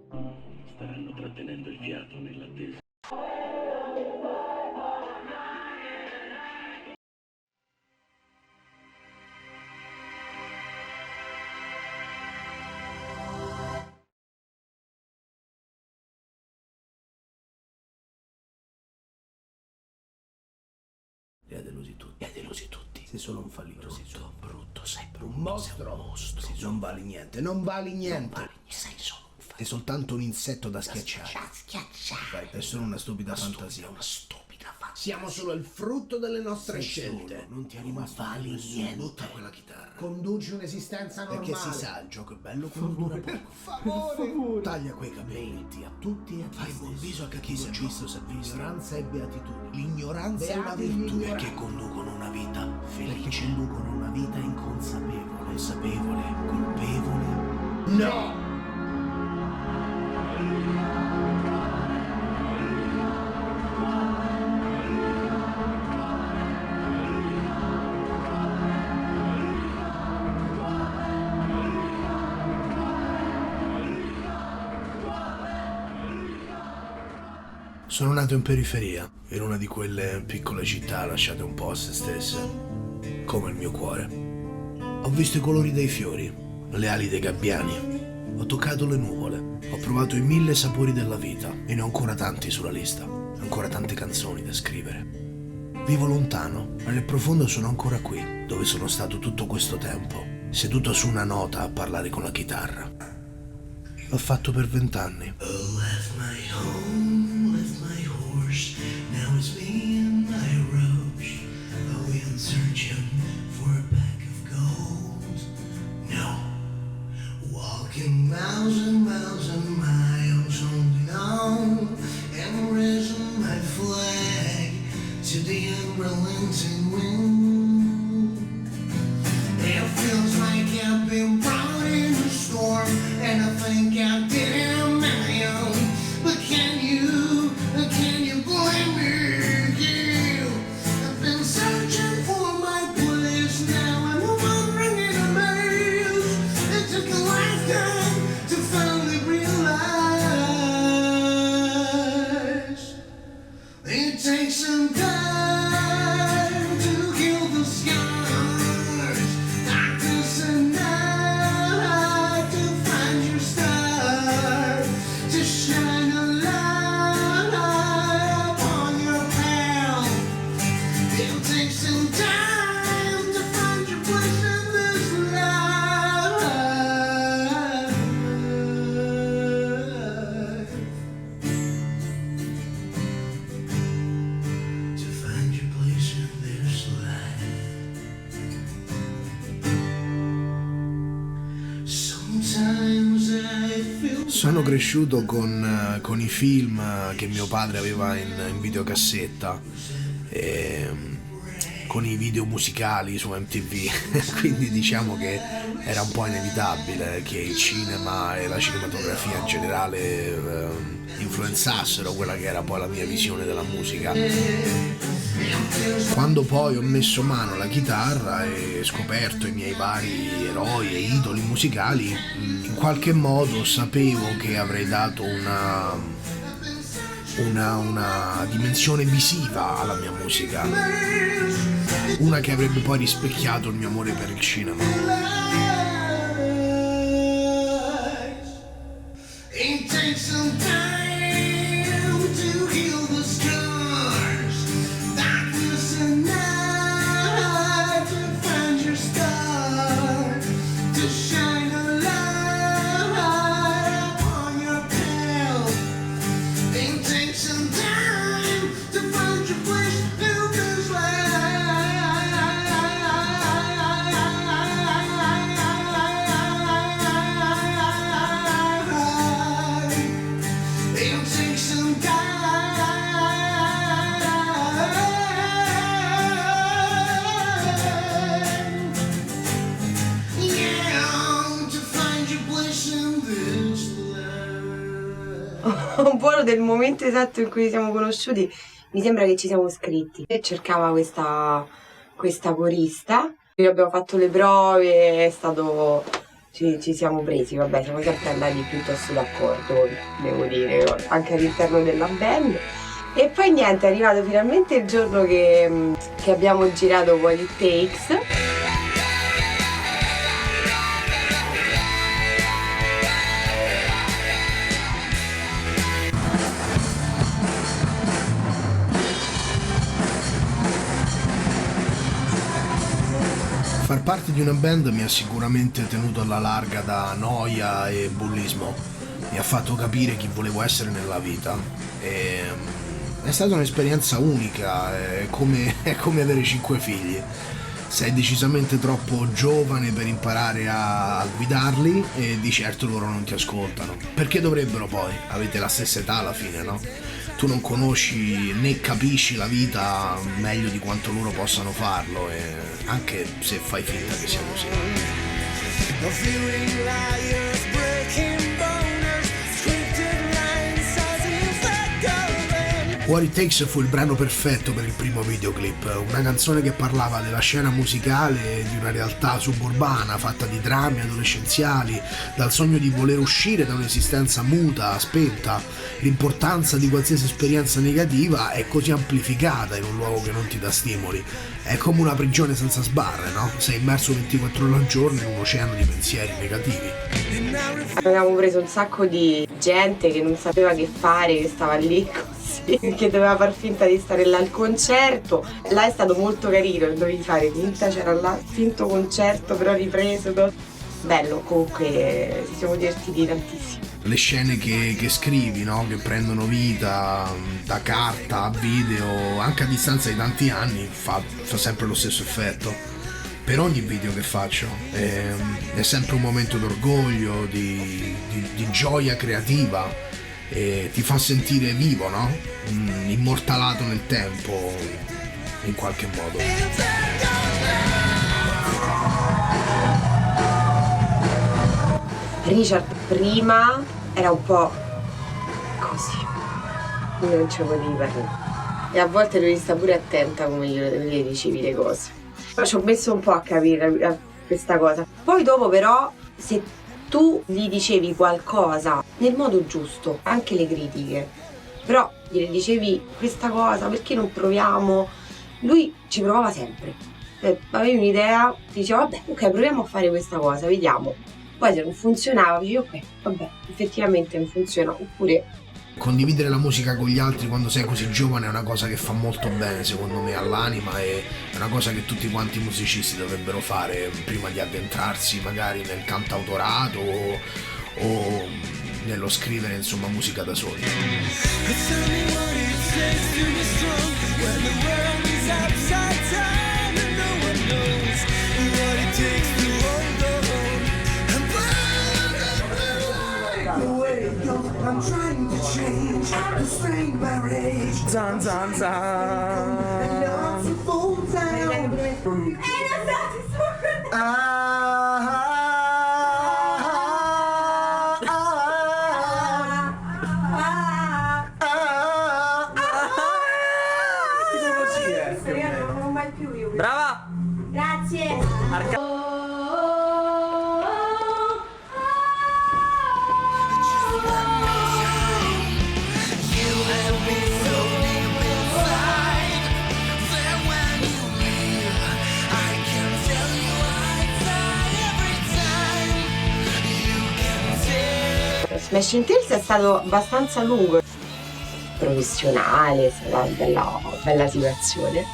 Staranno trattenendo il fiato nell'attesa. Li ha delusi tutti. Li ha delusi tutti. Sei solo un fallito. Sei solo brutto, sei brutto. Un mostro. Sei un mostro. Non vali niente, non vali niente. Sei solo un fallito. Sei soltanto un insetto da schiacciare. Schiacciare. È solo una stupida fantasia. Una stupida fantasia. Siamo solo il frutto delle nostre scelte. Non ti è rimasto vali niente. Butta quella chitarra. Conduci un'esistenza normale. Perché si sa, il gioco è bello quando dura poco. Per favore. Taglia quei capelli a tutti e a fai buon viso a chi si è visto, si è visto. L'ignoranza è beatitudine. L'ignoranza è una Beati gli virtù. ignoranti. Perché conducono una vita felice. Perché conducono una vita inconsapevole. Consapevole, colpevole. No! Sono nato in periferia, in una di quelle piccole città lasciate un po' a se stesse, come il mio cuore. Ho visto i colori dei fiori, le ali dei gabbiani, ho toccato le nuvole, ho provato i 1000 sapori della vita e ne ho ancora tanti sulla lista, ancora tante canzoni da scrivere. Vivo lontano, ma nel profondo sono ancora qui, dove sono stato tutto questo tempo, seduto su una nota a parlare con la chitarra. L'ho fatto per 20 anni. Now it's me and my roach. Are we in searching for a pack of gold? No. Walking miles and miles and miles, holding on and raising my flag to the unrelenting wind. It feels like I've been brought in a storm, and I think I did it on my own. But can you blame me? You, I've been searching for my place now, and I'm wondering in a maze. It took a lifetime to finally realize. It takes some time to heal the scars. Darkness and night to find your star, to shine a light upon your path. It'll take some time to find your place in this life. To find your place in this life. Sometimes I feel. Sono cresciuto con i film che mio padre aveva in videocassetta e con i video musicali su MTV, quindi diciamo che era un po' inevitabile che il cinema e la cinematografia in generale influenzassero quella che era poi la mia visione della musica. Quando poi ho messo mano alla chitarra e scoperto i miei vari eroi e idoli musicali, in qualche modo sapevo che avrei dato una dimensione visiva alla mia musica, una che avrebbe poi rispecchiato il mio amore per il cinema. Un po' del momento esatto in cui ci siamo conosciuti, mi sembra che ci siamo scritti. E cercava questa corista, noi abbiamo fatto le prove, è stato, ci siamo presi, vabbè, siamo sempre andati piuttosto d'accordo, devo dire, anche all'interno della band. E poi niente, è arrivato finalmente il giorno che abbiamo girato What It Takes. Far parte di una band mi ha sicuramente tenuto alla larga da noia e bullismo. Mi ha fatto capire chi volevo essere nella vita. È stata un'esperienza unica, è come avere 5 figli. Sei decisamente troppo giovane per imparare a guidarli e di certo loro non ti ascoltano. Perché dovrebbero poi? Avete la stessa età alla fine, no? Tu non conosci né capisci la vita meglio di quanto loro possano farlo, e anche se fai finta che sia così. What It Takes fu il brano perfetto per il primo videoclip, una canzone che parlava della scena musicale di una realtà suburbana fatta di drammi adolescenziali, dal sogno di voler uscire da un'esistenza muta, spenta. L'importanza di qualsiasi esperienza negativa è così amplificata in un luogo che non ti dà stimoli. È come una prigione senza sbarre, no? Sei immerso 24 ore al giorno in un oceano di pensieri negativi. Avevamo preso un sacco di gente che non sapeva che fare, che stava lì così, che doveva far finta di stare là al concerto. Là è stato molto carino, dovevi fare finta, c'era là finto concerto però ripreso. Bello, comunque ci siamo divertiti tantissimo. Le scene che scrivi, no? Che prendono vita da carta a video, anche a distanza di tanti anni, fa sempre lo stesso effetto. Per ogni video che faccio è sempre un momento d'orgoglio, di gioia creativa, e ti fa sentire vivo, no? Immortalato nel tempo in qualche modo. Richard prima era un po' così, non ce lo potevi parlare, e a volte dovevi stare pure attenta come gli dicevi le cose. Ci ho messo un po' a capire questa cosa. Poi dopo però, se tu gli dicevi qualcosa nel modo giusto, anche le critiche, però gli dicevi questa cosa, perché non proviamo? Lui ci provava sempre. Avevi un'idea, ti diceva vabbè, ok, proviamo a fare questa cosa, vediamo. Poi se non funzionava, dici ok, vabbè, effettivamente non funziona, oppure... Condividere la musica con gli altri quando sei così giovane è una cosa che fa molto bene, secondo me, all'anima, e è una cosa che tutti quanti i musicisti dovrebbero fare prima di addentrarsi magari nel cantautorato o nello scrivere, insomma, musica da soli. I'm trying to change, restrain my rage. Zan zan zan. And now I'm full down. Brava! Grazie! Smashing Tales è stato abbastanza lungo, professionale, è stata una bella situazione.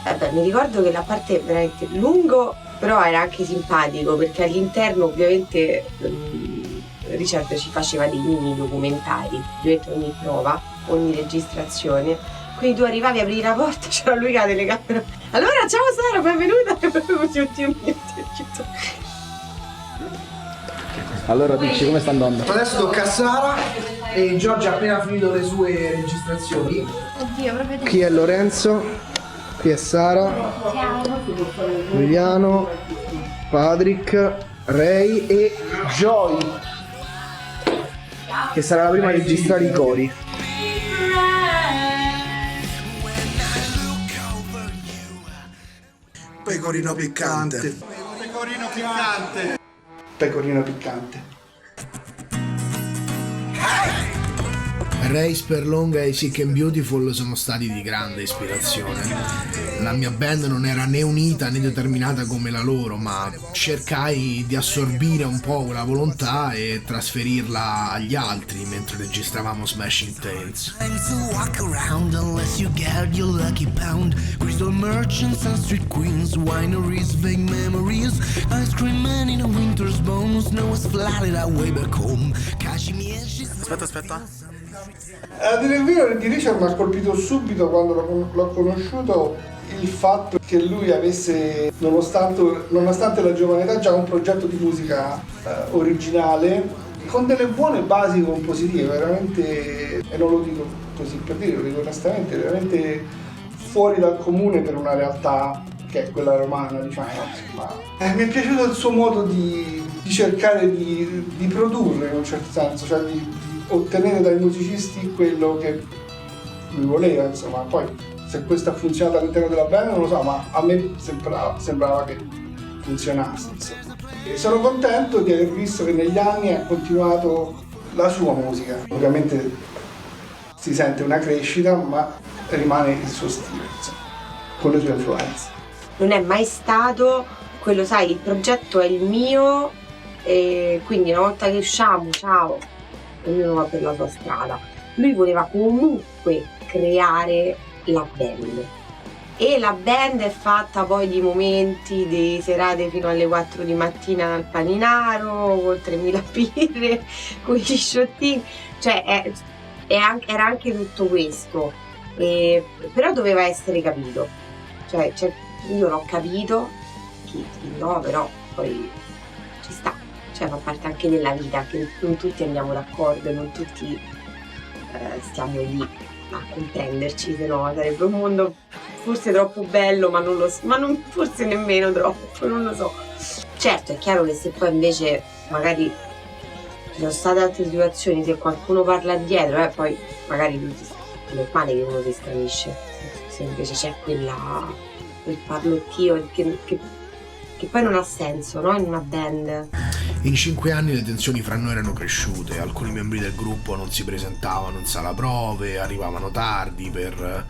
Vabbè, mi ricordo che la parte veramente lungo, però era anche simpatico, perché all'interno ovviamente Richard ci faceva dei mini documentari, ovviamente ogni prova, ogni registrazione. Quindi tu arrivavi, aprivi la porta, c'era lui con la telecamera. Allora, ciao Sara, benvenuta! E proprio così ultimamente. Allora dici come sta andando? Adesso tocca a Sara e Giorgia ha appena finito le sue registrazioni. Oddio, proprio Qui è Lorenzo, qui è Sara, Emiliano, Patrick, Ray e Joy, che sarà la prima a registrare i cori. Pecorino piccante. Pecorino piccante. pecorino piccante. Race per Longa e Sick and Beautiful sono stati di grande ispirazione. La mia band non era né unita né determinata come la loro, ma cercai di assorbire un po' quella volontà e trasferirla agli altri mentre registravamo Smashing Tales. Time to walk around unless you get your lucky pound. Crystal merchants and street queens, wineries, vague memories. Ice cream man in a winter's bone, snow is flooded away back home. Cashmere. Aspetta. A dire il vero, di Richard mi ha colpito subito quando l'ho conosciuto il fatto che lui avesse, nonostante la giovane età, già un progetto di musica originale con delle buone basi compositive, veramente, e non lo dico così per dire, lo dico onestamente, veramente fuori dal comune per una realtà che è quella romana, diciamo. Ma mi è piaciuto il suo modo di cercare di produrre, in un certo senso, cioè di ottenere dai musicisti quello che lui voleva, insomma. Poi se questo ha funzionato all'interno della band non lo so, ma a me sembrava che funzionasse, insomma. E sono contento di aver visto che negli anni ha continuato la sua musica. Ovviamente si sente una crescita, ma rimane il suo stile, insomma, con le sue influenze. Non è mai stato quello, sai, il progetto è il mio e quindi una volta che usciamo, ciao, ognuno va per la sua strada. Lui voleva comunque creare la band e la band è fatta poi di momenti, di serate fino alle 4 di mattina al Paninaro con 3.000 birre, con gli sciottini, cioè era anche tutto questo, però doveva essere capito, cioè io l'ho capito, chi no, però poi ci sta. Cioè fa parte anche della vita, che non tutti andiamo d'accordo, non tutti stiamo lì a comprenderci, se no sarebbe un mondo forse troppo bello, ma non forse nemmeno troppo, non lo so. Certo, è chiaro che se poi invece magari ci sono state altre situazioni, se qualcuno parla dietro, poi magari è normale che uno si stranisce, se invece c'è quel parlottio che poi non ha senso, no? In una band. In 5 anni le tensioni fra noi erano cresciute, alcuni membri del gruppo non si presentavano in sala prove, arrivavano tardi per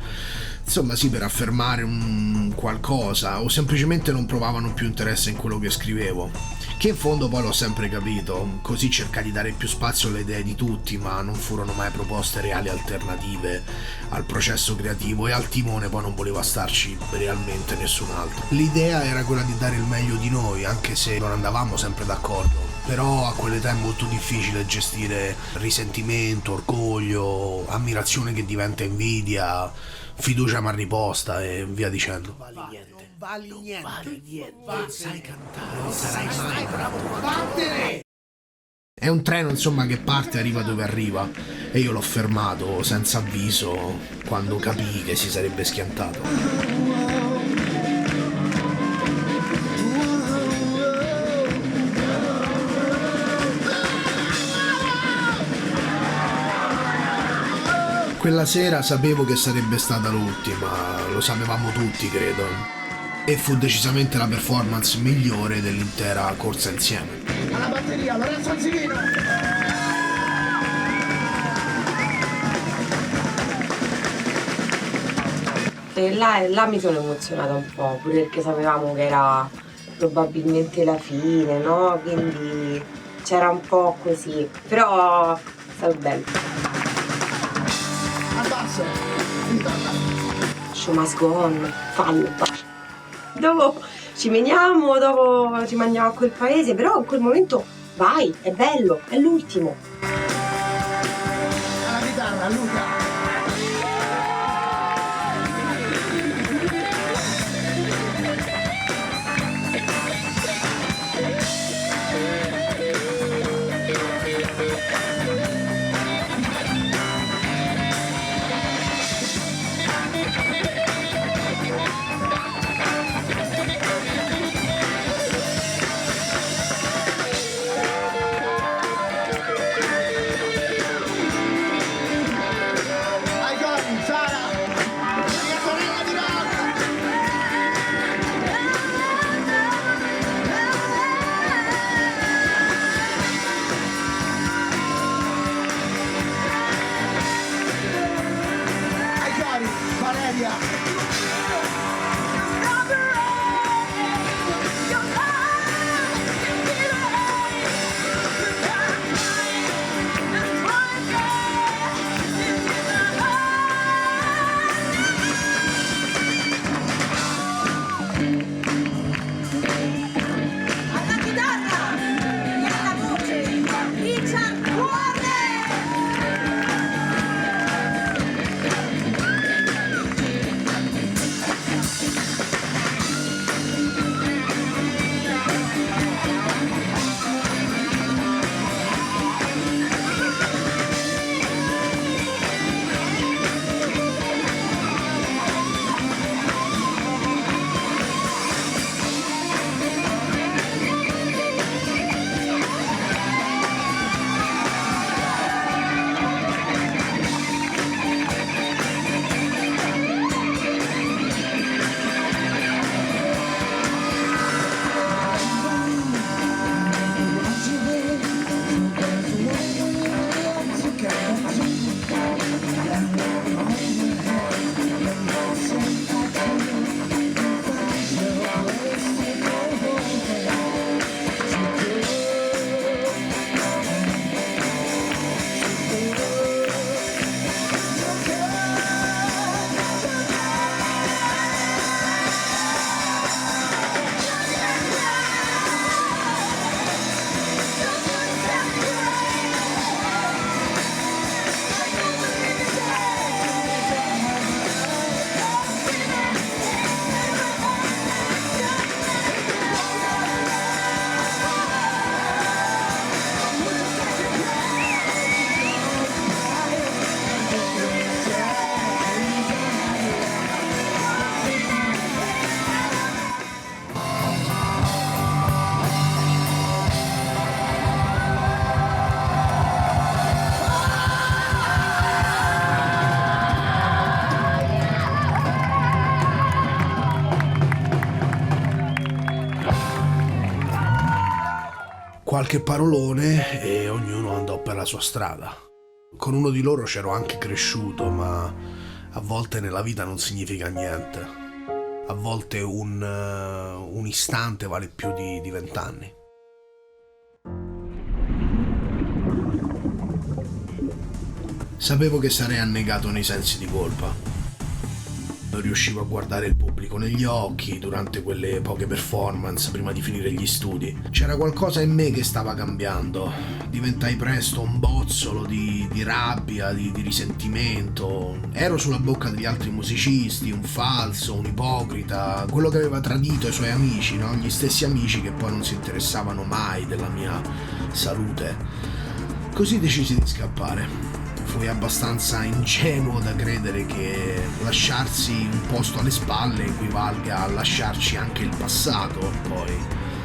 affermare un qualcosa o semplicemente non provavano più interesse in quello che scrivevo. Che in fondo poi l'ho sempre capito, così cercai di dare più spazio alle idee di tutti, ma non furono mai proposte reali alternative al processo creativo e al timone poi non voleva starci realmente nessun altro. L'idea era quella di dare il meglio di noi, anche se non andavamo sempre d'accordo, però a quell'età è molto difficile gestire risentimento, orgoglio, ammirazione che diventa invidia, fiducia mal riposta e via dicendo. Vali niente, non sai cantare, non sarai mai bravo. Battere! È un treno, insomma, che parte e arriva dove arriva, e io l'ho fermato senza avviso quando capii che si sarebbe schiantato. Quella sera sapevo che sarebbe stata l'ultima, lo sapevamo tutti, credo. E fu decisamente la performance migliore dell'intera corsa insieme. Alla batteria, Lorenzo Anzilino! E là mi sono emozionata un po', pure perché sapevamo che era probabilmente la fine, no? Quindi c'era un po' così, però è stato bello. Abbasso! Show must go on, fallo. Dopo ci meniamo, dopo ci mandiamo a quel paese, però in quel momento vai, è bello, è l'ultimo. Alla chitarra, Luca! seria. Alla chitarra e alla voce, Richard Warner! Qualche parolone e ognuno andò per la sua strada. Con uno di loro c'ero anche cresciuto, ma a volte nella vita non significa niente. A volte un istante vale più di 20 anni. Sapevo che sarei annegato nei sensi di colpa. Non riuscivo a guardare il pubblico negli occhi durante quelle poche performance prima di finire gli studi. C'era qualcosa in me che stava cambiando. Diventai presto un bozzolo di rabbia, di risentimento. Ero sulla bocca degli altri musicisti, un falso, un ipocrita, quello che aveva tradito i suoi amici, no? Gli stessi amici che poi non si interessavano mai della mia salute. Così decisi di scappare. Fui abbastanza ingenuo da credere che lasciarsi un posto alle spalle equivalga a lasciarci anche il passato. Poi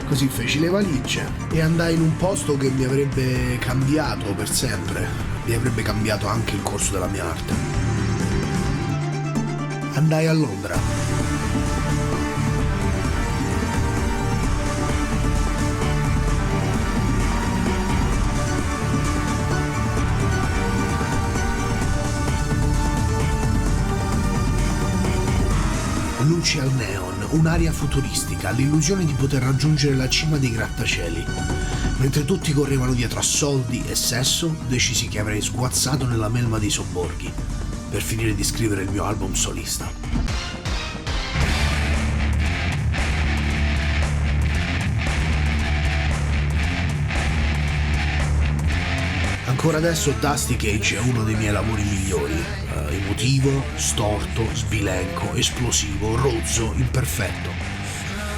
così feci le valigie e andai in un posto che mi avrebbe cambiato per sempre. Mi avrebbe cambiato anche il corso della mia arte. Andai a Londra. Luci al neon, un'aria futuristica, l'illusione di poter raggiungere la cima dei grattacieli. Mentre tutti correvano dietro a soldi e sesso, decisi che avrei sguazzato nella melma dei sobborghi per finire di scrivere il mio album solista. Ancora adesso Dusty Cage è uno dei miei lavori migliori, emotivo, storto, sbilenco, esplosivo, rozzo, imperfetto.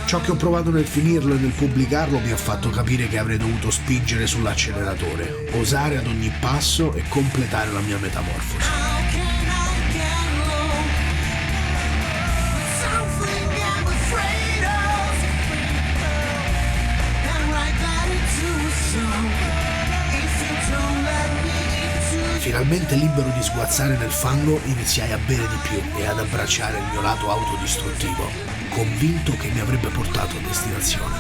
Ciò che ho provato nel finirlo e nel pubblicarlo mi ha fatto capire che avrei dovuto spingere sull'acceleratore, osare ad ogni passo e completare la mia metamorfosi. Finalmente libero di sguazzare nel fango, iniziai a bere di più e ad abbracciare il mio lato autodistruttivo, convinto che mi avrebbe portato a destinazione.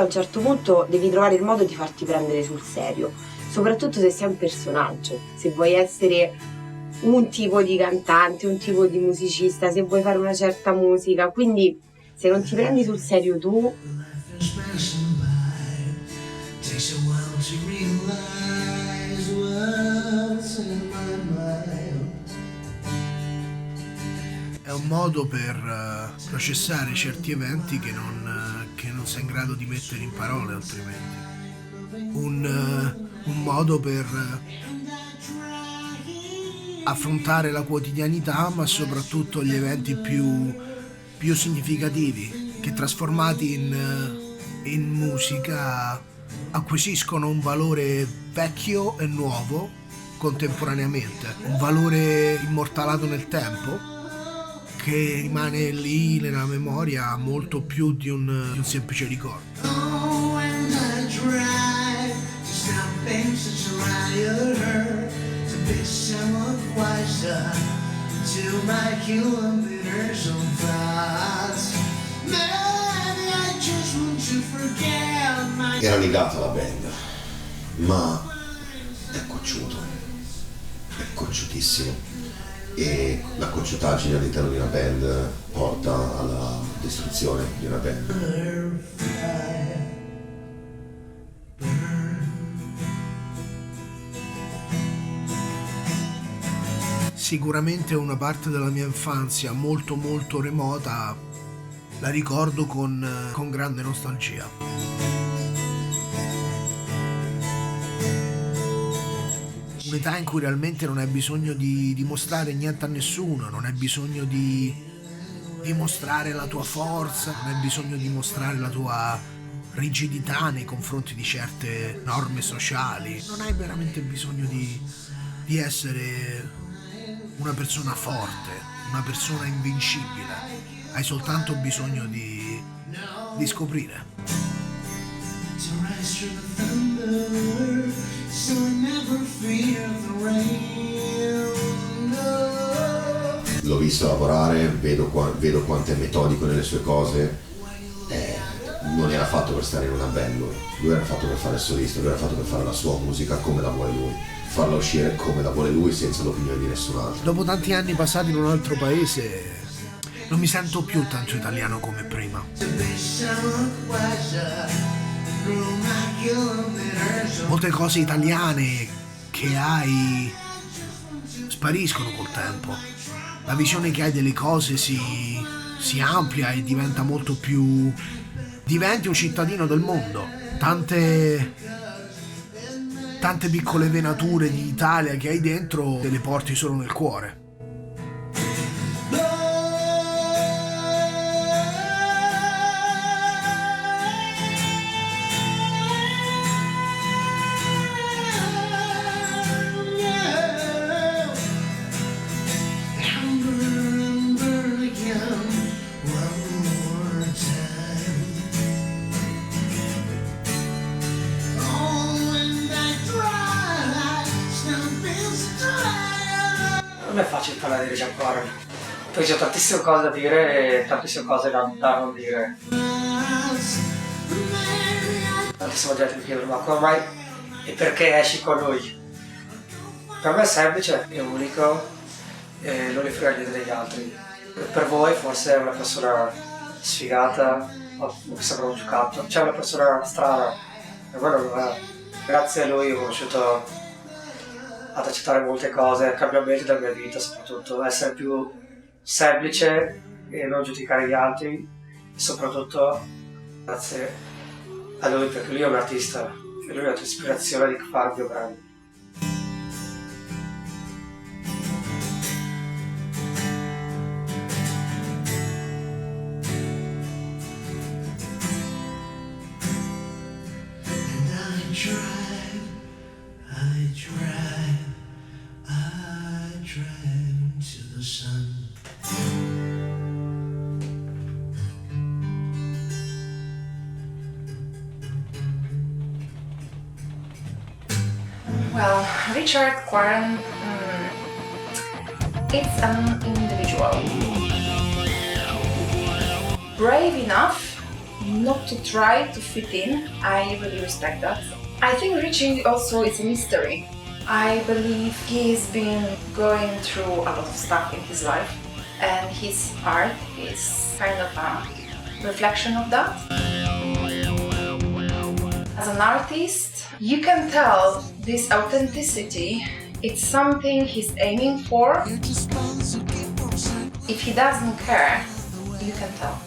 a un certo punto devi trovare il modo di farti prendere sul serio, soprattutto se sei un personaggio, se vuoi essere un tipo di cantante, un tipo di musicista, se vuoi fare una certa musica, quindi se non ti prendi sul serio tu, Is passing by. Takes a while to realize what's in my mind. È un modo per processare certi eventi che non sei in grado di mettere in parole altrimenti. Un modo per affrontare la quotidianità, ma soprattutto gli eventi più significativi, che trasformati in musica acquisiscono un valore vecchio e nuovo contemporaneamente, un valore immortalato nel tempo che rimane lì nella memoria molto più di un semplice ricordo. Oh, and I tried to stop being such a liar, to be somewhat wiser to my kilometers of thoughts. Maybe I just want to forget my... Era legata alla band, ma è cocciutissimo. E la cocciutaggine all'interno di una band porta alla distruzione di una band. Sicuramente una parte della mia infanzia molto molto remota la ricordo con grande nostalgia. Un'età in cui realmente non hai bisogno di dimostrare niente a nessuno, non hai bisogno di dimostrare la tua forza, non hai bisogno di mostrare la tua rigidità nei confronti di certe norme sociali, non hai veramente bisogno di essere una persona forte, una persona invincibile, hai soltanto bisogno di scoprire. To rise from the thunder, so I never fear the rain. No. L'ho visto lavorare, vedo quanto è metodico nelle sue cose. Non era fatto per stare in una band lui era fatto per fare il solista, lui era fatto per fare la sua musica come la vuole lui, farla uscire come la vuole lui senza l'opinione di nessun altro. Dopo tanti anni passati in un altro paese non mi sento più tanto italiano come prima. To be somewhat wiser through my kilometers of... Molte cose italiane che hai spariscono col tempo. La visione che hai delle cose si amplia e diventa molto più... Diventi un cittadino del mondo. Tante piccole venature di Italia che hai dentro te le porti solo nel cuore. Non è facile parlare di Giappone, poi c'è tantissime cose da dire e tantissime cose da non dire. Tantissima gente mi chiede ma come mai e perché esci con lui? Per me è semplice, è unico e non li frega niente degli altri. Per voi forse è una persona sfigata o mi sembra un giocattolo, c'è una persona strana, per me non lo è. Grazie a lui ho conosciuto ad accettare molte cose, cambiamenti della mia vita, soprattutto essere più semplice e non giudicare gli altri e soprattutto grazie a lui perché lui è un artista e lui ha l'ispirazione di fare il mio brand. I drive to the sun. Well, Richard Quarren, it's an individual. Brave enough, not to try to fit in. I really respect that. I think Richie also is a mystery. I believe he's been going through a lot of stuff in his life, and his art is kind of a reflection of that. As an artist, you can tell this authenticity, it's something he's aiming for. If he doesn't care, you can tell.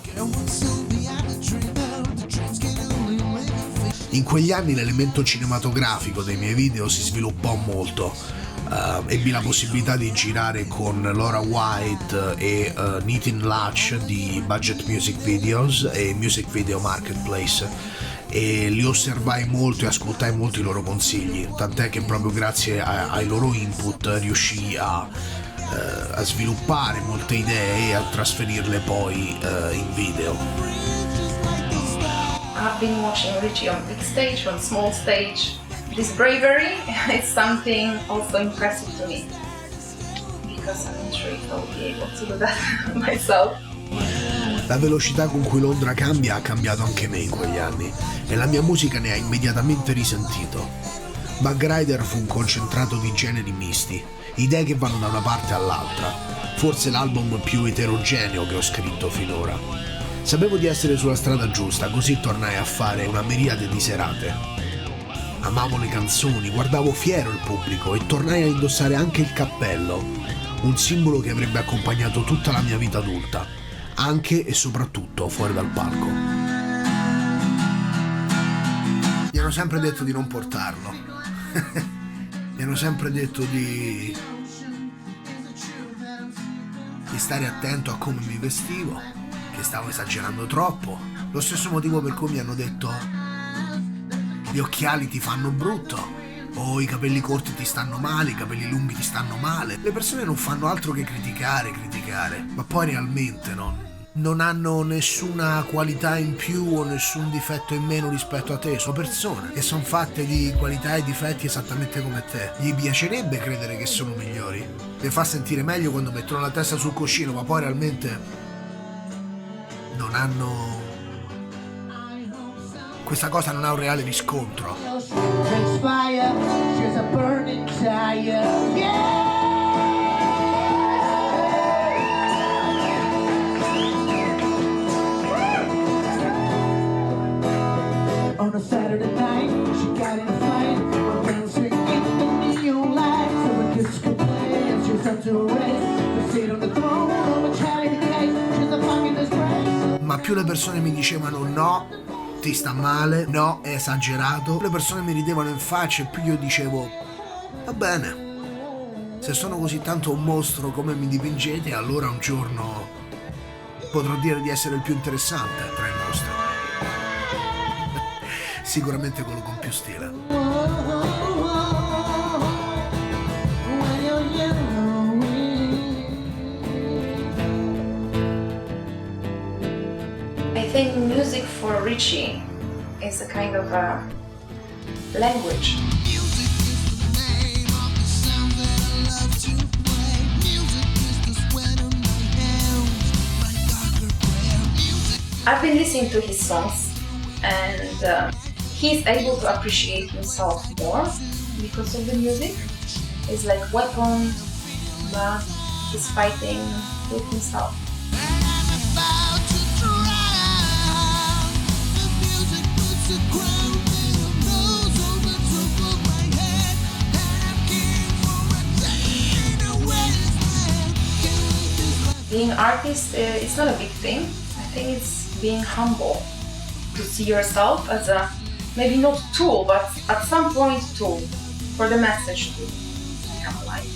In quegli anni l'elemento cinematografico dei miei video si sviluppò molto. Ebbi la possibilità di girare con Laura White e Nitin Lach di Budget Music Videos e Music Video Marketplace, e li osservai molto e ascoltai molti loro consigli, tant'è che proprio grazie ai loro input riuscii a sviluppare molte idee e a trasferirle poi in video. I've been watching Richie on big stage, on small stage. This bravery is something also impressive to me, because I'm not sure if I'll be able to do that myself. La velocità con cui Londra cambia ha cambiato anche me in quegli anni e la mia musica ne ha immediatamente risentito. Bug Rider fu un concentrato di generi misti, idee che vanno da una parte all'altra, forse l'album più eterogeneo che ho scritto finora. Sapevo di essere sulla strada giusta, così tornai a fare una miriade di serate. Amavo le canzoni, guardavo fiero il pubblico e tornai a indossare anche il cappello, un simbolo che avrebbe accompagnato tutta la mia vita adulta, anche e soprattutto fuori dal palco. Mi hanno sempre detto di non portarlo. Mi hanno sempre detto di stare attento a come mi vestivo, che stavo esagerando troppo. Lo stesso motivo per cui mi hanno detto: gli occhiali ti fanno brutto, o i capelli corti ti stanno male, i capelli lunghi ti stanno male. Le persone non fanno altro che criticare, ma poi realmente non hanno nessuna qualità in più o nessun difetto in meno rispetto a te. Sono persone che sono fatte di qualità e difetti esattamente come te. Gli piacerebbe credere che sono migliori, le fa sentire meglio quando mettono la testa sul cuscino, ma poi realmente non hanno... questa cosa non ha un reale riscontro. On a Saturday night, she got in a fight, dancing in the neon lights, so the kids could play, and she's up to race, to sit on the throne of a charity case, she's a fucking disgrace. Ma più le persone mi dicevano no, ti sta male, no, è esagerato, le persone mi ridevano in faccia e più io dicevo: va bene, se sono così tanto un mostro come mi dipingete, allora un giorno potrò dire di essere il più interessante tra i mostri. Sicuramente quello con più stile. I think music for Richie is a kind of a language. I've been listening to his songs, and he's able to appreciate himself more because of the music. It's like weapon, but he's fighting with himself. Being an artist, it's not a big thing. I think it's being humble, to see yourself as a, maybe not tool, but at some point tool for the message to come alive.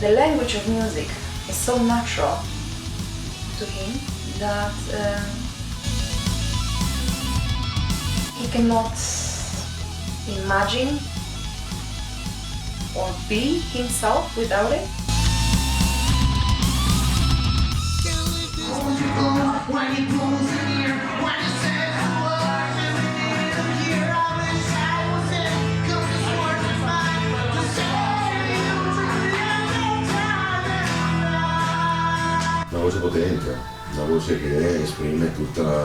The language of music is so natural to him that he cannot imagine or be himself without it. Una voce potente, una voce che esprime tutto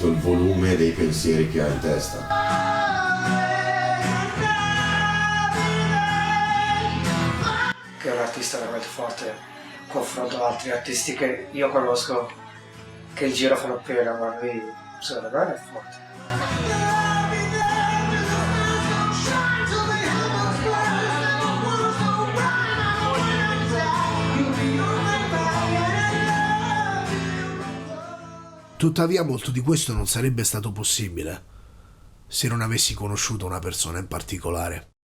il volume dei pensieri che ha in testa. Che è un artista veramente forte, confronto ad altri artisti che io conosco, che il giro fanno pena, ma lui secondo me è forte. Tuttavia molto di questo non sarebbe stato possibile se non avessi conosciuto una persona in particolare.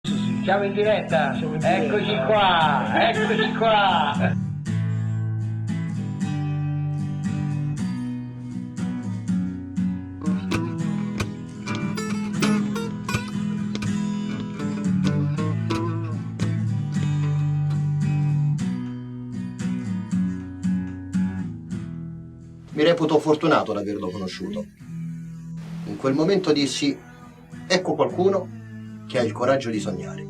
Siamo in diretta, eccoci qua, eccoci qua. Mi reputo fortunato ad averlo conosciuto. In quel momento dissi, ecco qualcuno che ha il coraggio di sognare.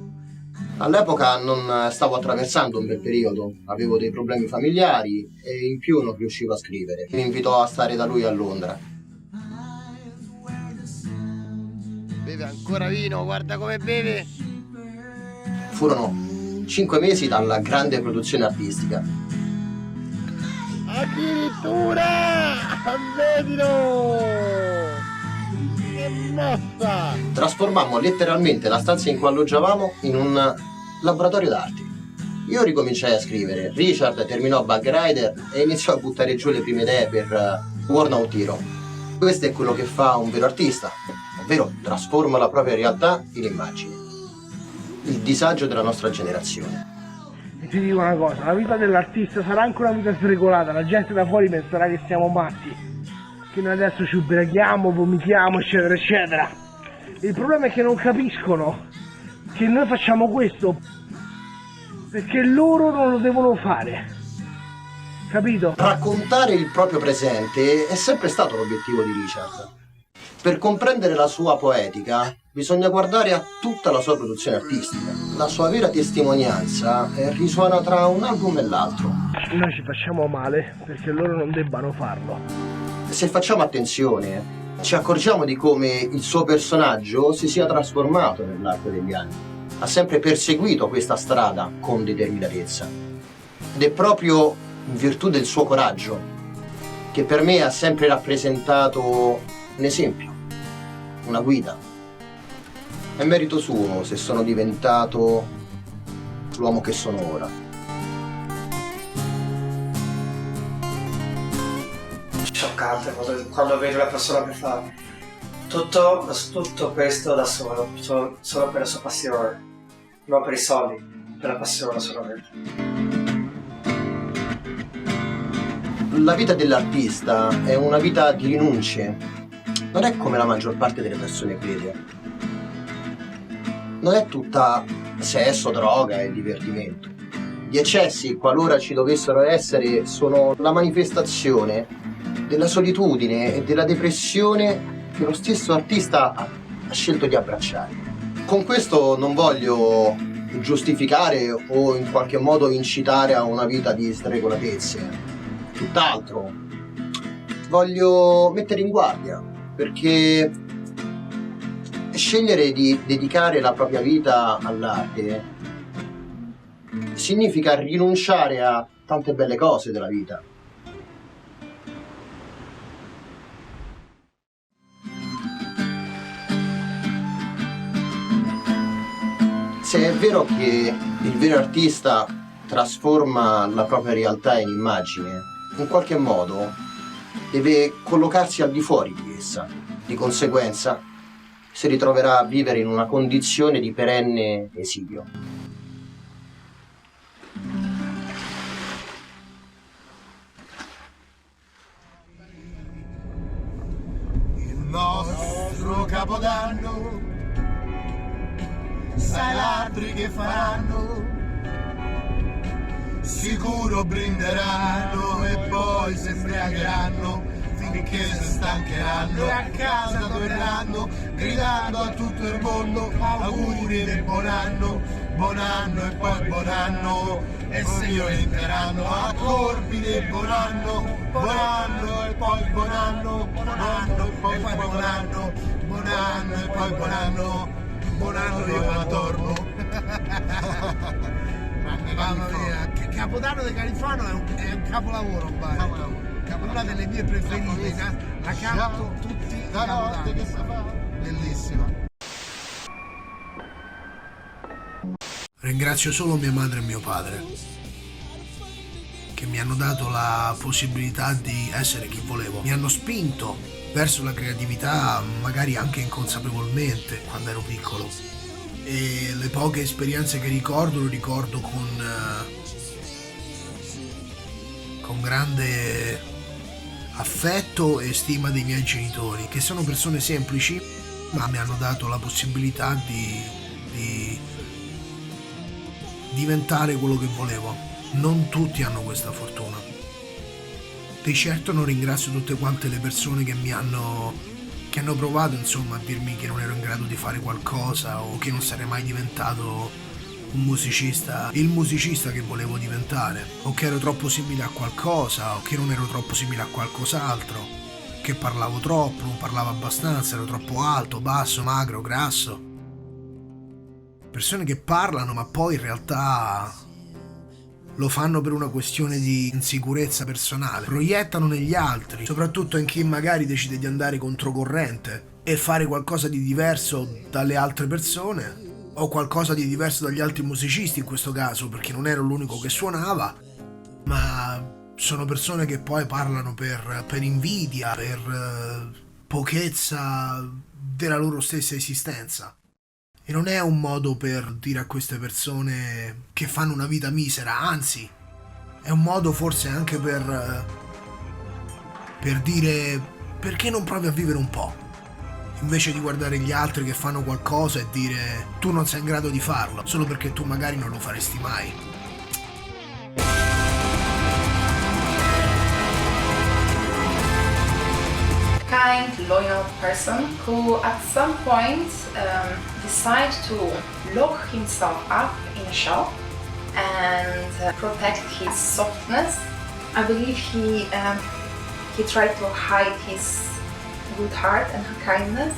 All'epoca non stavo attraversando un bel periodo, avevo dei problemi familiari e in più non riuscivo a scrivere. Mi invitò a stare da lui a Londra. Beve ancora vino, guarda come beve. Furono 5 mesi dalla grande produzione artistica. Addirittura! Vedilo! Che mossa! Trasformammo letteralmente la stanza in cui alloggiavamo in un laboratorio d'arte. Io ricominciai a scrivere, Richard terminò Bug Rider e iniziò a buttare giù le prime idee per Worn Out Hero. Questo è quello che fa un vero artista, ovvero trasforma la propria realtà in immagini. Il disagio della nostra generazione. E ti dico una cosa, la vita dell'artista sarà anche una vita sregolata, la gente da fuori penserà che siamo matti, che noi adesso ci ubriachiamo, vomitiamo, eccetera, eccetera. Il problema è che non capiscono che noi facciamo questo perché loro non lo devono fare, capito? Raccontare il proprio presente è sempre stato l'obiettivo di Richard. Per comprendere la sua poetica bisogna guardare a tutta la sua produzione artistica. La sua vera testimonianza risuona tra un album e l'altro. Noi ci facciamo male perché loro non debbano farlo. Se facciamo attenzione, ci accorgiamo di come il suo personaggio si sia trasformato nell'arco degli anni. Ha sempre perseguito questa strada con determinatezza. Ed è proprio in virtù del suo coraggio che per me ha sempre rappresentato un esempio, una guida. È merito suo se sono diventato l'uomo che sono ora. Scioccante quando vedo la persona che fa tutto questo da solo per la sua passione, non per i soldi, per la passione solamente. La vita dell'artista è una vita di rinunce. Non è come la maggior parte delle persone crede. Non è tutta sesso, droga e divertimento. Gli eccessi, qualora ci dovessero essere, sono la manifestazione della solitudine e della depressione che lo stesso artista ha scelto di abbracciare. Con questo non voglio giustificare o in qualche modo incitare a una vita di sregolatezze. Tutt'altro. Voglio mettere in guardia, perché scegliere di dedicare la propria vita all'arte significa rinunciare a tante belle cose della vita. Se è vero che il vero artista trasforma la propria realtà in immagine, in qualche modo deve collocarsi al di fuori di essa. Di conseguenza si ritroverà a vivere in una condizione di perenne esilio. Il nostro Capodanno, sai ladri che faranno, sicuro brinderanno e poi si embriagheranno finché si stancheranno e a casa torneranno gridando a tutto il mondo auguri di buon anno e poi buon anno e se violenteranno a colpi di buon anno e poi buon anno e poi buon anno e poi buon anno io la torno. Mamma mia, che Capodanno di Califano è un capolavoro, una delle mie preferite, la canto tutti i Capodanni, bellissima. Ringrazio solo mia madre e mio padre, che mi hanno dato la possibilità di essere chi volevo. Mi hanno spinto verso la creatività, magari anche inconsapevolmente, quando ero piccolo. E le poche esperienze che ricordo, lo ricordo con grande affetto e stima dei miei genitori, che sono persone semplici, ma mi hanno dato la possibilità di diventare quello che volevo. Non tutti hanno questa fortuna. Di certo non ringrazio tutte quante le persone che hanno provato, insomma, a dirmi che non ero in grado di fare qualcosa o che non sarei mai diventato un musicista, il musicista che volevo diventare, o che ero troppo simile a qualcosa, o che non ero troppo simile a qualcos'altro, che parlavo troppo, non parlavo abbastanza, ero troppo alto, basso, magro, grasso. Persone che parlano ma poi in realtà lo fanno per una questione di insicurezza personale, proiettano negli altri, soprattutto in chi magari decide di andare controcorrente e fare qualcosa di diverso dalle altre persone, o qualcosa di diverso dagli altri musicisti in questo caso, perché non ero l'unico che suonava, ma sono persone che poi parlano per invidia, per pochezza della loro stessa esistenza. E non è un modo per dire a queste persone che fanno una vita misera, anzi, è un modo forse anche per dire perché non provi a vivere un po', invece di guardare gli altri che fanno qualcosa e dire tu non sei in grado di farlo, solo perché tu magari non lo faresti mai. Kind, loyal person who at some point decide to lock himself up in a shop and protect his softness. I believe he tried to hide his good heart and kindness,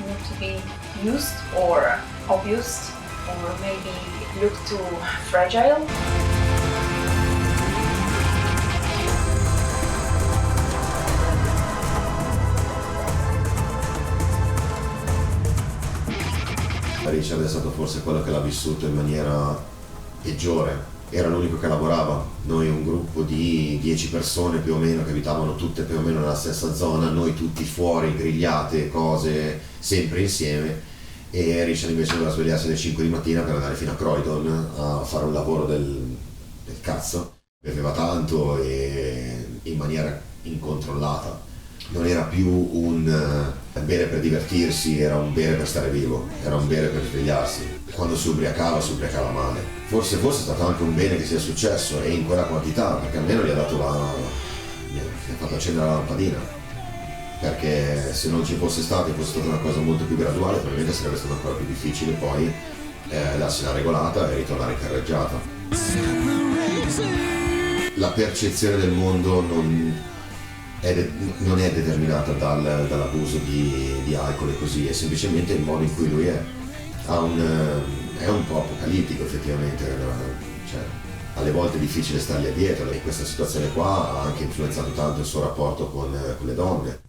not to be used or abused or maybe look too fragile. Richard è stato forse quello che l'ha vissuto in maniera peggiore. Era l'unico che lavorava. Noi un gruppo di 10 persone più o meno che abitavano tutte più o meno nella stessa zona, noi tutti fuori, grigliate, cose, sempre insieme, e Richard invece doveva svegliarsi alle 5 di mattina per andare fino a Croydon a fare un lavoro del cazzo. Beveva tanto e in maniera incontrollata. Non era più un bere per divertirsi, era un bere per stare vivo, era un bere per svegliarsi. Quando si ubriacava male. Forse è stato anche un bene che sia successo e in quella quantità, perché almeno gli ha fatto accendere la lampadina. Perché se non ci fosse stata una cosa molto più graduale, probabilmente sarebbe stato ancora più difficile poi darsi una regolata e ritornare in carreggiata. La percezione del mondo non è determinata dall'abuso di alcol e così, è semplicemente il modo in cui lui è un po' apocalittico effettivamente, cioè, alle volte è difficile stargli addietro e questa situazione qua ha anche influenzato tanto il suo rapporto con le donne.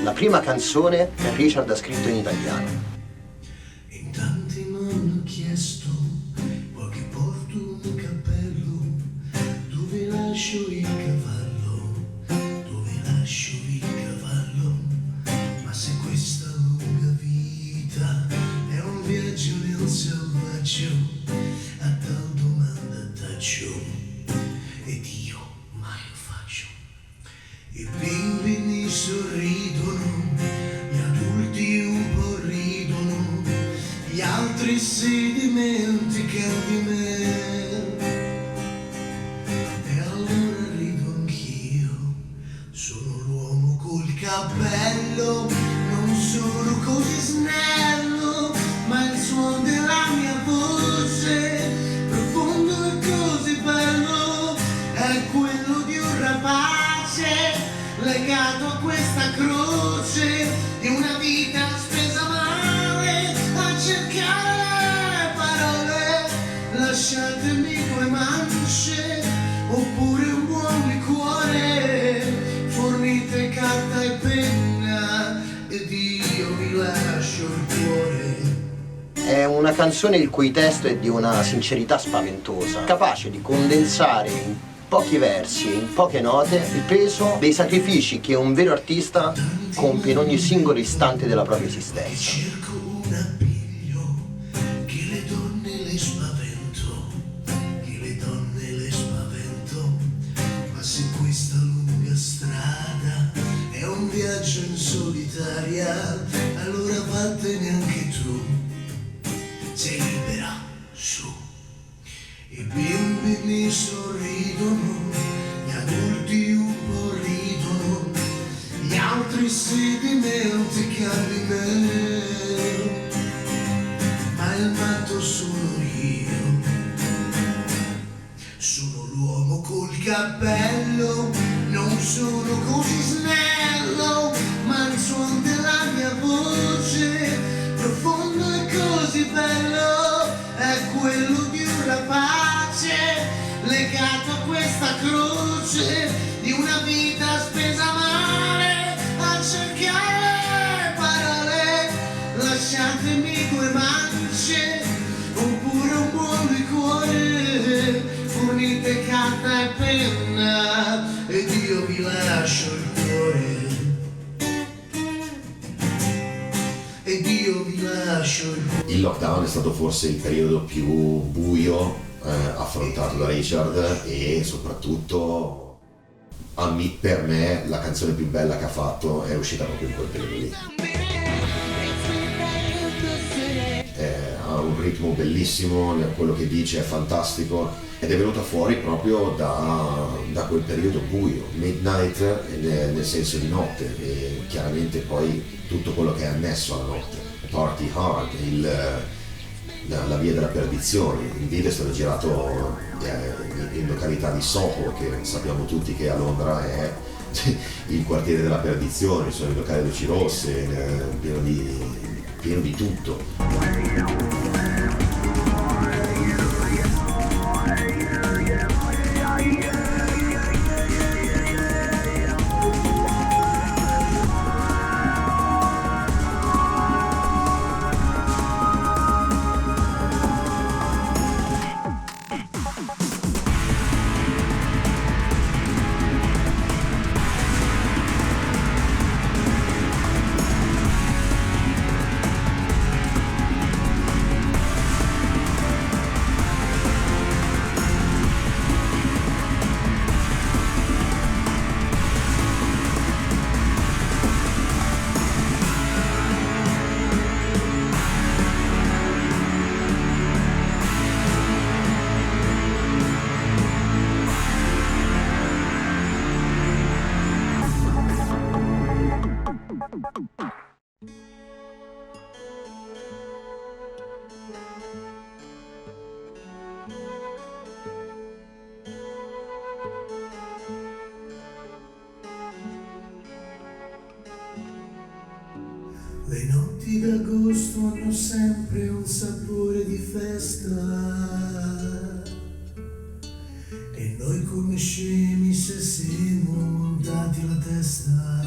La prima canzone che Richard ha scritto in italiano. In tanti mi hanno chiesto, vuoi che porto un cappello, dove lascio il cavallo, dove lascio il cavallo, ma se questa lunga vita è un viaggio nel selvaggio, a tal domanda taccio, ed io mai lo faccio. I bambini sorridono, gli adulti cappello, non sono così snello, ma il suono della mia voce, profondo e così bello, è quello di un rapace, legato a questa croce, di una vita spesa male, a cercare parole, lasciatemi due mance, oppure un buon liquore, fornite carta e penna, ed io vi lascio il cuore. È una canzone il cui testo è di una sincerità spaventosa, capace di condensare in pochi versi, in poche note, il peso dei sacrifici che un vero artista compie in ogni singolo istante della propria esistenza. Cerco un appiglio, che le donne le spavento, che le donne le spavento, ma se questa lunga strada è un viaggio in solitaria, allora vattene anche tu, sei libera, su. I bimbi mi sorridono, gli adulti un po' ridono, gli altri si dimenticano di me, ma il matto sono io, sono l'uomo col cappello, non sono così snello, ma il suono della mia voce, profondo e così bello, è quello di un rapace, legato a questa croce, di una vita spesa male, a cercare parole, lasciatemi due mance, oppure un buon liquore, fornite carta e penna, ed io vi lascio il cuore. Ed io vi lascio il cuore. Il lockdown è stato forse il periodo più buio affrontato da Richard, e soprattutto per me la canzone più bella che ha fatto è uscita proprio in quel periodo lì. Ha un ritmo bellissimo, quello che dice è fantastico, ed è venuta fuori proprio da quel periodo buio, midnight nel senso di notte, e chiaramente poi tutto quello che è annesso alla notte, party hard, la via della perdizione. Il video è stato girato in località di Soho, che sappiamo tutti che a Londra è il quartiere della perdizione, sono i locali a luci rosse, pieno di tutto. Le notti d'agosto hanno sempre un sapore di festa, e noi come scemi se siamo montati la testa.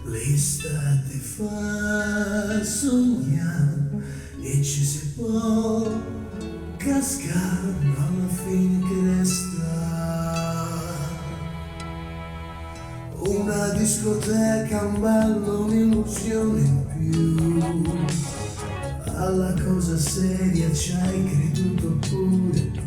L'estate fa sognare e ci si può cascare, ma alla fine che resta una discoteca, un ballo, un'illusione in più. Alla cosa seria ci hai creduto pure tu.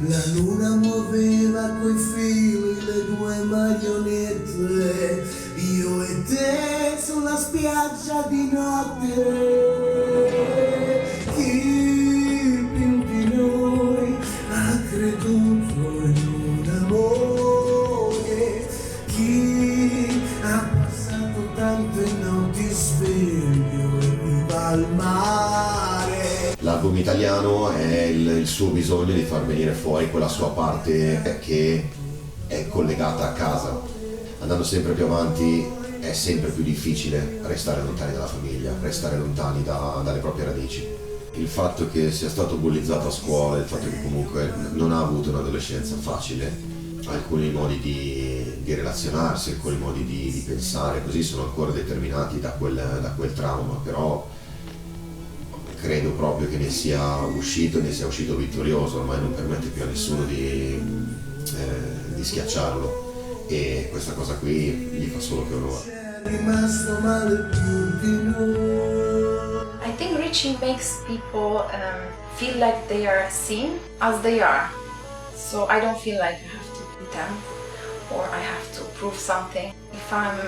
La luna muoveva coi fili le due marionette, io e te sulla spiaggia di notte. Chi più di noi ha creduto in un amore suo bisogno di far venire fuori quella sua parte che è collegata a casa. Andando sempre più avanti è sempre più difficile restare lontani dalla famiglia, restare lontani dalle proprie radici. Il fatto che sia stato bullizzato a scuola, il fatto che comunque non ha avuto un'adolescenza facile, alcuni modi di relazionarsi, alcuni modi di pensare, così sono ancora determinati da quel trauma, però credo proprio che ne sia uscito vittorioso, ormai non permette più a nessuno di schiacciarlo, e questa cosa qui gli fa solo che onore. I think Richie makes people feel like they are seen as they are. So I don't feel like I have to pretend or I have to prove something. If I'm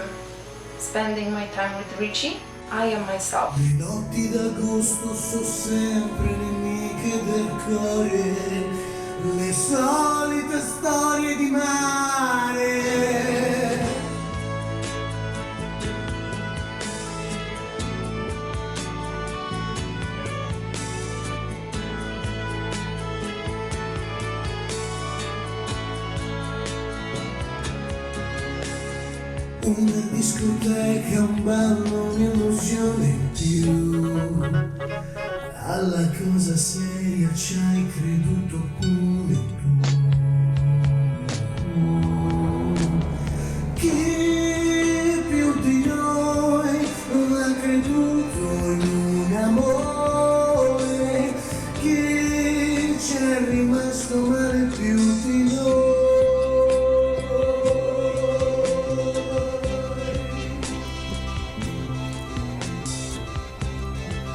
spending my time with Richie, I am myself. Le notti d'agosto sono sempre nemiche del cuore, le solite storie di mare. Una discoteca, un ballo, un'illusione in più. Alla cosa seria ci hai creduto come tu. Chi più di noi non ha creduto in un amore? Chi ci è rimasto male più di noi?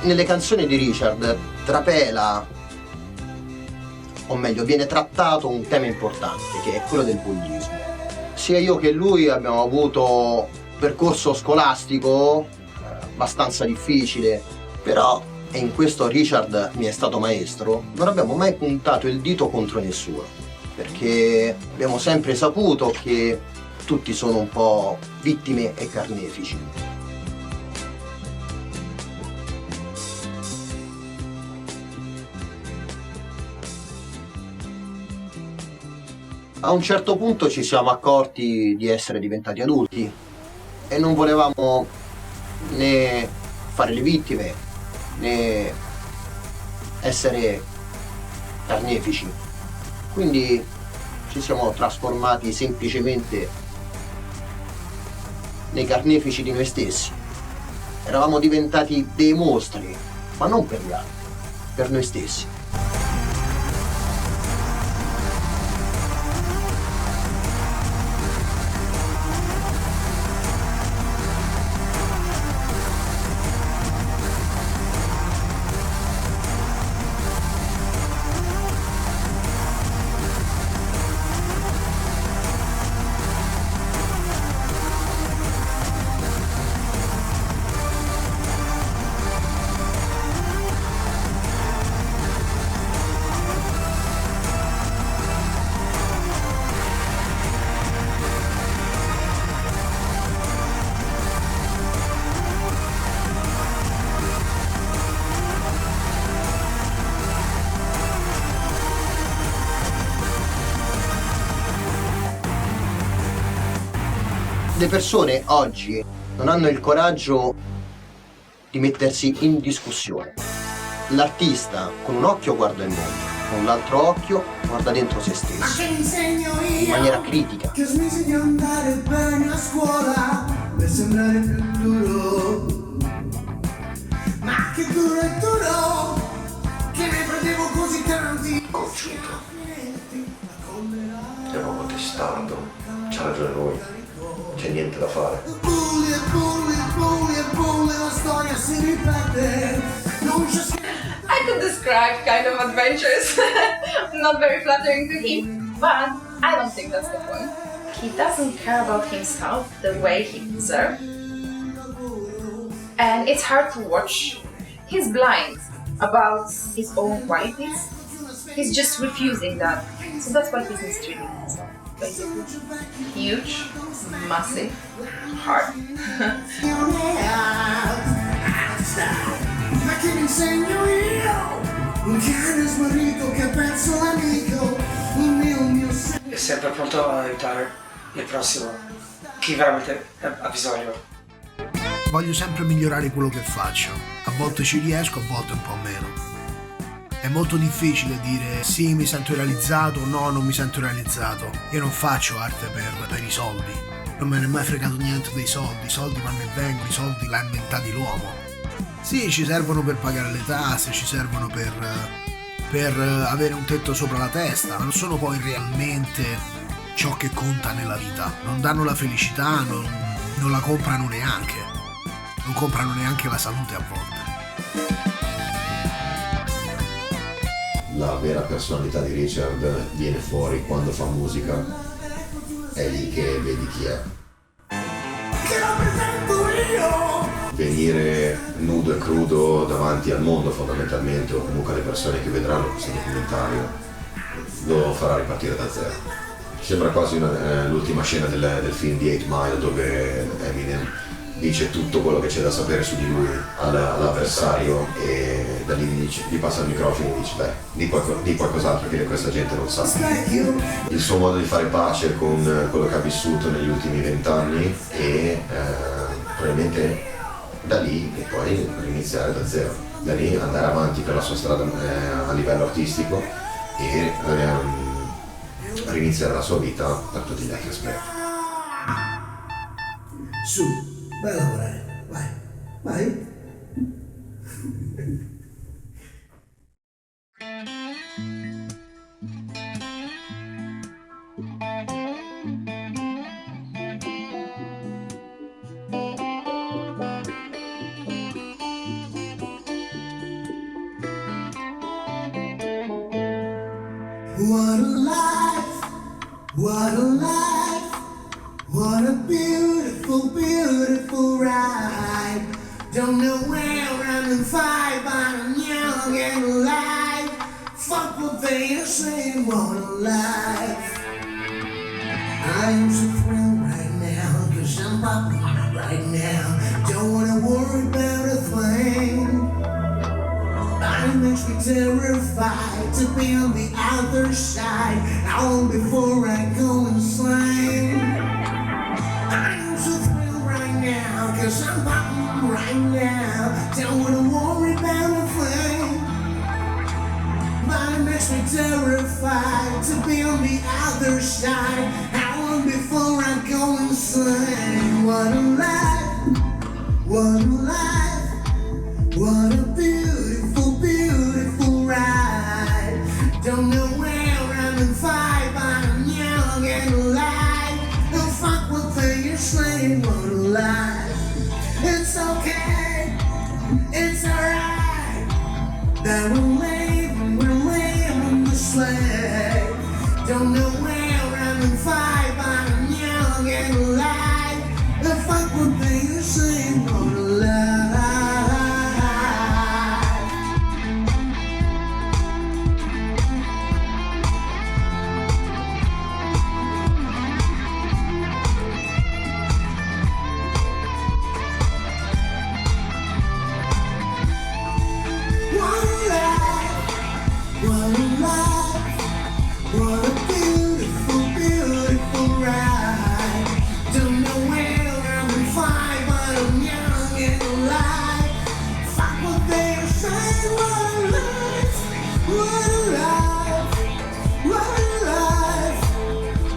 Nelle canzoni di Richard trapela, o meglio viene trattato un tema importante, che è quello del bullismo. Sia io che lui abbiamo avuto un percorso scolastico abbastanza difficile, però, e in questo Richard mi è stato maestro, non abbiamo mai puntato il dito contro nessuno, perché abbiamo sempre saputo che tutti sono un po' vittime e carnefici. A un certo punto ci siamo accorti di essere diventati adulti e non volevamo né fare le vittime né essere carnefici. Quindi ci siamo trasformati semplicemente nei carnefici di noi stessi. Eravamo diventati dei mostri, ma non per gli altri, per noi stessi. Le persone oggi non hanno il coraggio di mettersi in discussione. L'artista con un occhio guarda il mondo, con l'altro occhio guarda dentro se stesso, in maniera critica. Che smisi di andare bene a scuola per sembrare più duro. Ma che duro è duro, che ne prendevo così tanti. Cocciuto. È un uomo testardo, c'ha ragione lui, c'è niente da fare. Bulli, la storia si ripete. Non c'è I could describe kind of adventures, not very flattering to him, but I don't think that's the point. He doesn't care about himself the way he deserves, and it's hard to watch. He's blind about his own qualities. He's just refusing that, so that's why he's mistreating himself, basically. Huge, massive, hard. Ma che mi insegno io? un cane smarrito che ha perso l'amico, un mio È sempre pronto ad aiutare il prossimo, chi veramente ha bisogno. Voglio sempre migliorare quello che faccio. A volte ci riesco, a volte un po' meno. È molto difficile dire sì, mi sento realizzato, no, non mi sento realizzato. Io non faccio arte per i soldi. Non me ne è mai fregato niente dei soldi. I soldi vanno e vengono, i soldi li ha inventati l'uomo. Sì, ci servono per pagare le tasse, ci servono per avere un tetto sopra la testa, ma non sono poi realmente ciò che conta nella vita. Non danno la felicità, non la comprano neanche. Non comprano neanche la salute a volte. La vera personalità di Richard viene fuori quando fa musica, è lì che vedi chi è. che rappresento io. Venire nudo e crudo davanti al mondo fondamentalmente, o comunque alle persone che vedranno questo documentario, lo farà ripartire da zero. Sembra quasi l'ultima scena del film di 8 Mile, dove Eminem dice tutto quello che c'è da sapere su di lui all'avversario, e da lì gli passa il microfono e dice dai, di qualcos'altro che questa gente non sa. Il suo modo di fare pace con quello che ha vissuto negli ultimi 20 anni e probabilmente da lì e poi riniziare da zero, da lì andare avanti per la sua strada a livello artistico e riniziare la sua vita per tutti gli altri aspetti. Su, vai a lavorare, vai. What a life, what a life, what a beautiful, beautiful ride. Don't know where I'm in 5, but I'm young and alive. Fuck what they are saying, what a life. I am so thrilled right now, cause I'm popping right now. Don't wanna worry about a thing. It makes me terrified to be on the other side. All before I go insane. I'm so thrilled right now, cause I'm popping right now. Don't wanna worry about a thing. But it makes me terrified to be on the other side. How before I go insane. What a life, what a life, what a beautiful, beautiful ride. Don't know where I'm in 5, but I'm young and alive. Don't fuck what they are saying, what a life. It's okay, it's alright. That we're living this life. Don't know where I'm in 5, but I'm young and alive. Don't fuck what they are saying, what a life. What a beautiful, beautiful ride. Don't know where I'm in 5, but I'm young and alive. Fuck what they're saying, what a life, what a life, what a life.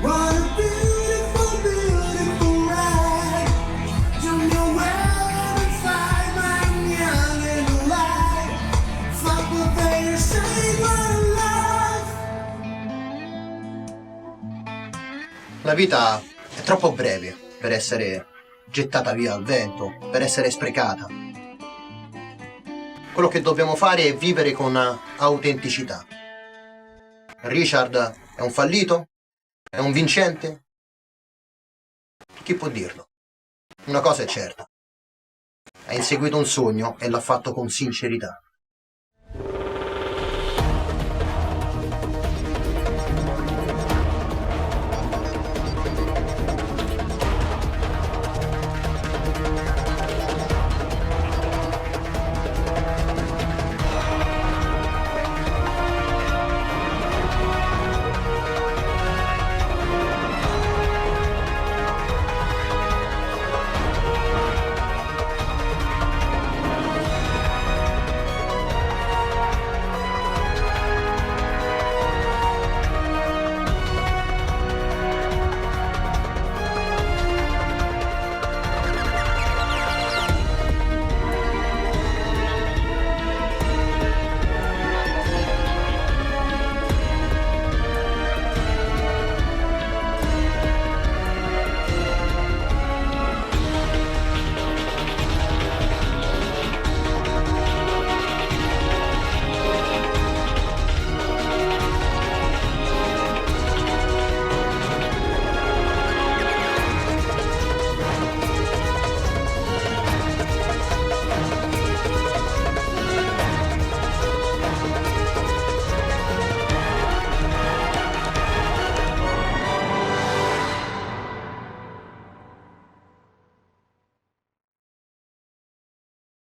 What a beautiful, beautiful ride. Don't know where I'm in 5, but I'm young and alive. Fuck what they're saying, what a life. La vita è troppo breve per essere gettata via al vento, per essere sprecata. Quello che dobbiamo fare è vivere con autenticità. Richard è un fallito? È un vincente? Chi può dirlo? Una cosa è certa. Ha inseguito un sogno e l'ha fatto con sincerità.